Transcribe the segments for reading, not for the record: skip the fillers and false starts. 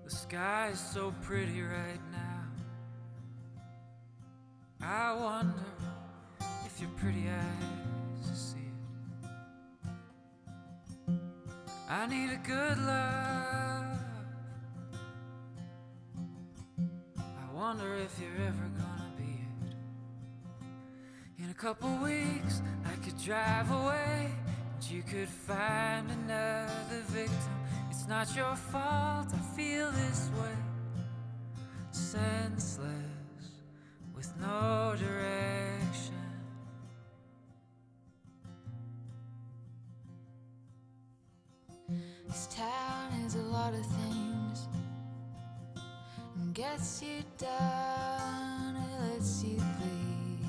The sky is so pretty right now. I wonder if your pretty eyes see it. I need a good love. I wonder if you're ever gonna be it. In a couple weeks I could drive away and you could find another victim. It's not your fault I feel this way. Senseless with no direction. This town is a lot of things. It gets you down, it lets you bleed.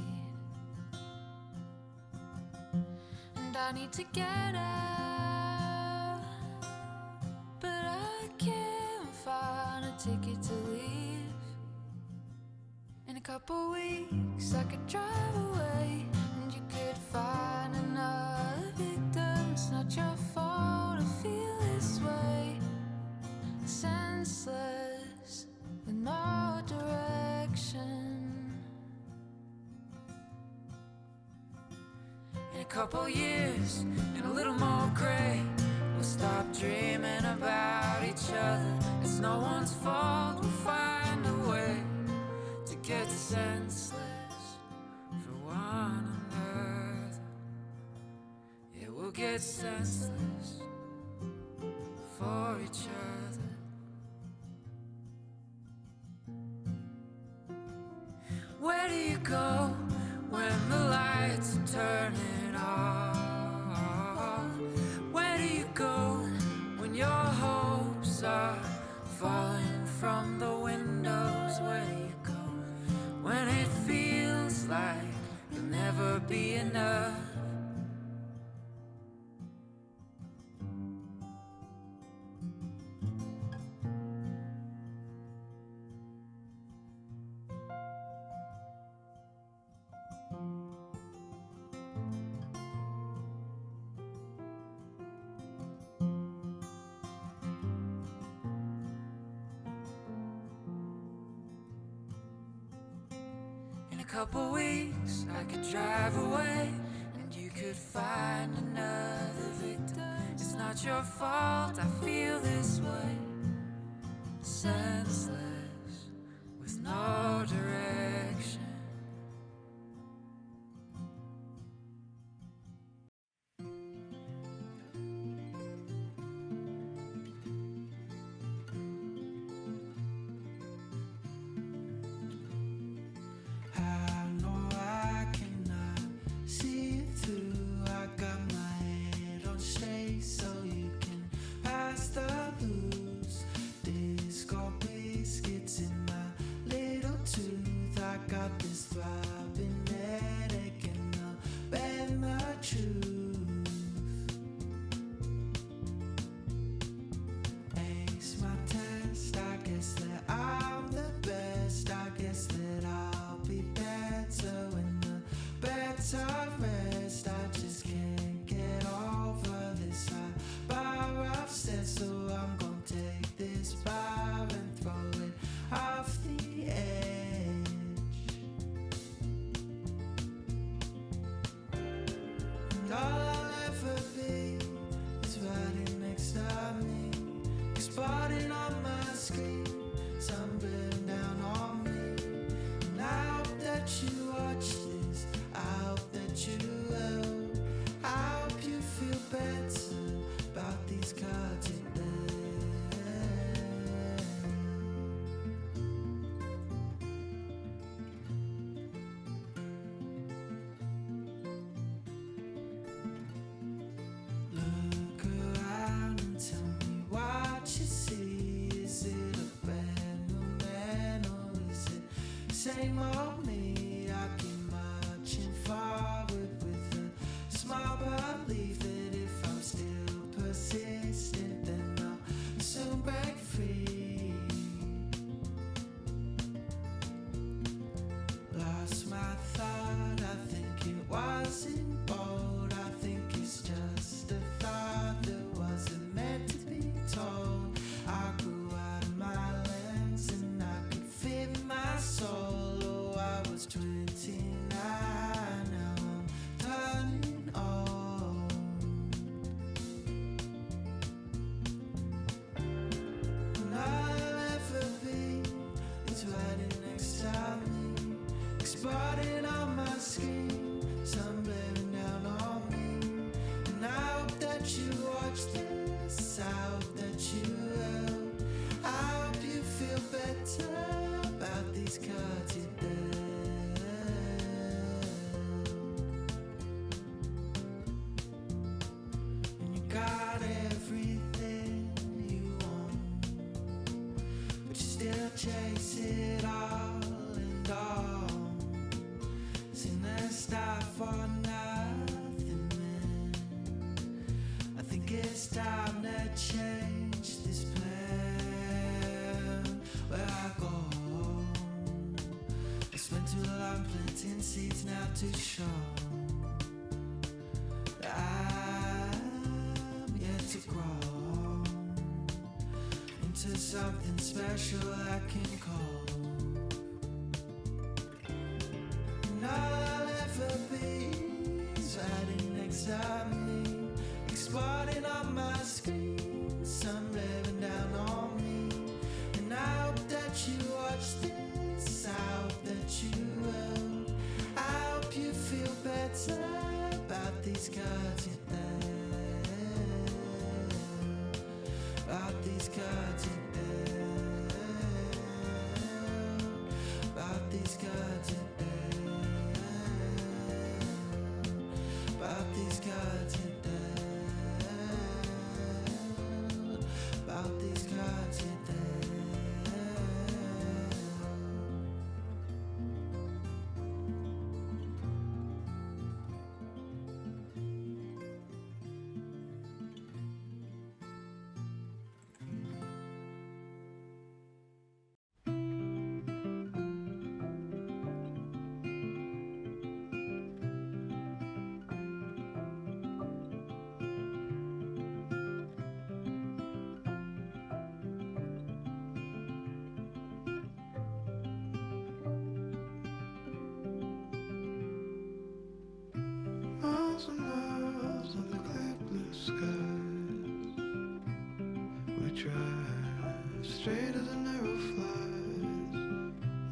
And I need to get out, but I can't find a ticket to leave. In a couple weeks I could drive away and you could find another victim. It's not your fault I feel this way. Senseless with no direction. In a couple years and a little more gray, we'll stop dreaming about each other. It's no one's fault, we'll find a way to get senseless for one another. Yeah, we'll get senseless for each other. Where do you go when the lights are turning off? Where do you go when your hopes are falling from the windows? Where do you go when it feels like you'll never be enough? In a couple weeks I could drive away and you could find another victim. It's not your fault I feel this way. Senseless with no direction. I know I cannot see it through. I got my head on straight so you can pass the blues. Disco biscuits in my little tooth. I got this throbbing headache and I'll bet my truth. Ace my test, I guess that I'm the best. I guess that I'll be better when the better rest. I just can't get over this high bar I've set, so I'm gonna take this bar and throw it off the edge. And all I'll ever be is riding next to me, exploding on my screen, sunburn down on me. And I hope that you watch this, I hope that you will. I hope you feel better about these cards you left. Look around and tell me what you see. Is it a brand new man or is it same old me? I keep marching forward with a small belief that if I'm still persistent, then I'll soon break free. Lost my thought, I think it wasn't bold. I think it's just a thought that wasn't meant to be told. I grew out of my screen, sun bearing down on me. And I hope that you watch this, I hope that you will. I hope you feel better about these cards you dealt. And you got everything you want, but you still chase it all and all. Seen that stop for nothing, man. I think it's time to change this plan. Where I go, I spent too long planting seeds now to show that I'm yet to grow into something special I can call. And all I'll ever be is riding next to me, exploding on my screen, sun bearing down on me. And I hope that you watch this, I hope that you will. I hope you feel better about these cards you dealt, about these cards you dealt, about these cards you dealt, about these cards you dealt, about these cards you dealt. Miles and miles on the clear blue skies, we drive straight as a narrow flies.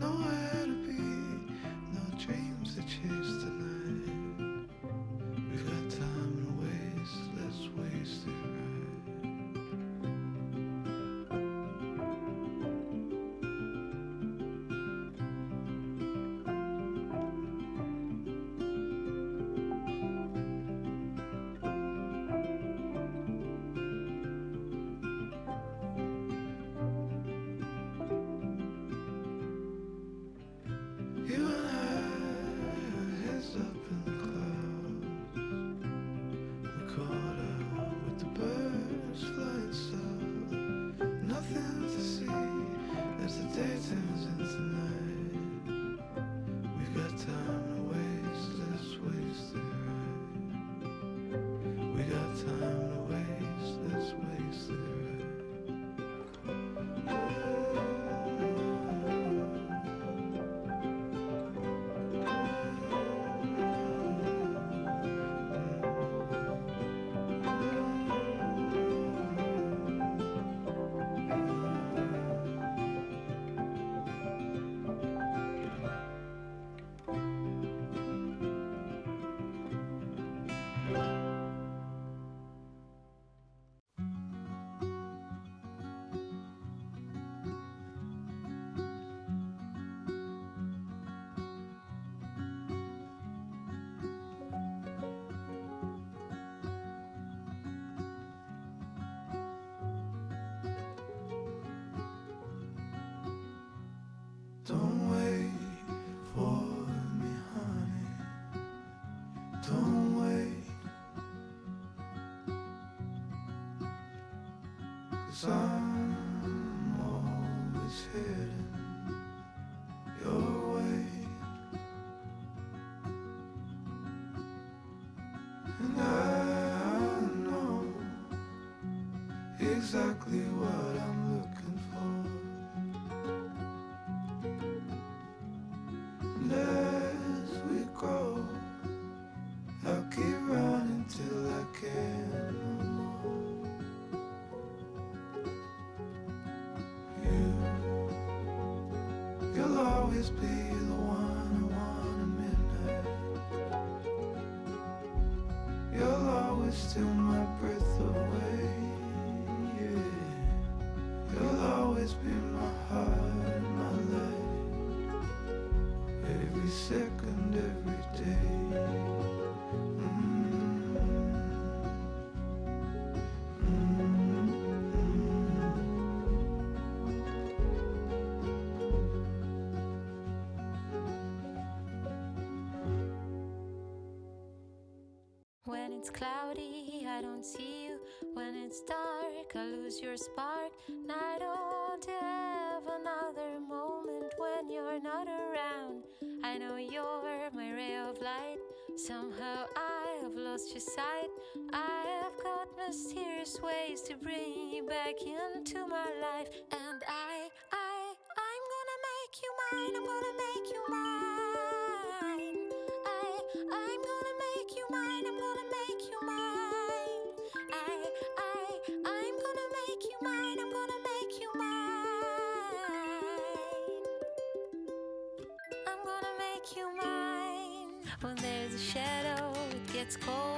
Nowhere to be, no dreams to chase tonight. We've got time to waste, let's waste it You and I, our heads up in the clouds. We caught up with the birds flying south. Nothing to see as the day turns into night. We've got time to waste, let's waste it right. We got time to waste, let's waste it right. Don't wait for me, honey. Don't wait, 'cause I'm always heading your way. And I know exactly what I'm looking for. And as we grow, I'll keep running till I can no more. to steal my breath away. Yeah. You'll always be my heart, my life. Every second, every day. When it's cloudy, I don't see you. When it's dark, I lose your spark. And I don't have another moment when you're not around. I know you're my ray of light. Somehow I have lost your sight. I have got mysterious ways to bring you back into my life. And I'm gonna make you mine. I'm gonna make you mine. I'm gonna make you mine. I'm gonna make you mine. I'm gonna make you mine. I'm gonna make you mine. I'm gonna make you mine. When there's a shadow, it gets cold.